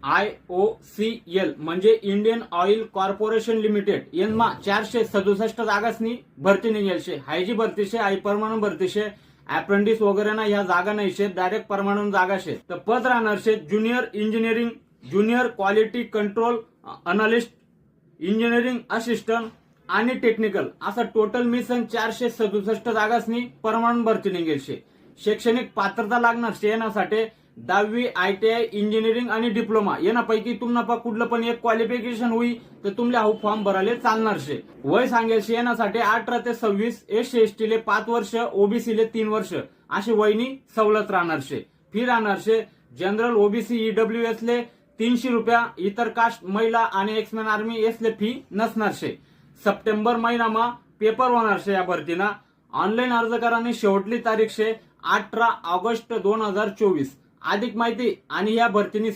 IOCL म्हणजे Indian oil corporation limited Enma 467 जागासनी भरती निघेल शे. हाय जी भरती शे आई परमानंट भरती शे. अप्रेंटिस वगैरे ना ह्या जागा नाही शे, डायरेक्ट परमानंट जागा शे. तर पद राहणार शे junior engineering, junior quality control analyst, engineering assistant आणि टेक्निकल असं टोटल मिशन 467 जागासनी परमानंट भरती निघेल शे. शैक्षणिक पात्रता लागणार शे येण्यासाठी 10वी ITI इंजिनिअरिंग आणि डिप्लोमा यापैकी तुम्हाला कुठलं पण एक क्वालिफिकेशन होई तर तुमले हा फॉर्म भरायला चालणार शे. वय सांगेल शे येण्यासाठी 18 ते 26, SC/ST ले 5 वर्ष, OBC ले 3 वर्ष अशी वयनी सवलत राहणार शे. फी राहणार शे जनरल OBC EWS ले 300 रुपया, इतर कास्ट महिला आणि एक्समॅन आर्मी एस ले फी नसणार शे. सप्टेंबर महिनामा पेपर होणार शे या भरतीना. ऑनलाईन अर्ज करानी शेवटली तारीख शे 18 ऑगस्ट 2024. अधिक माहिती आणि या भरतीनी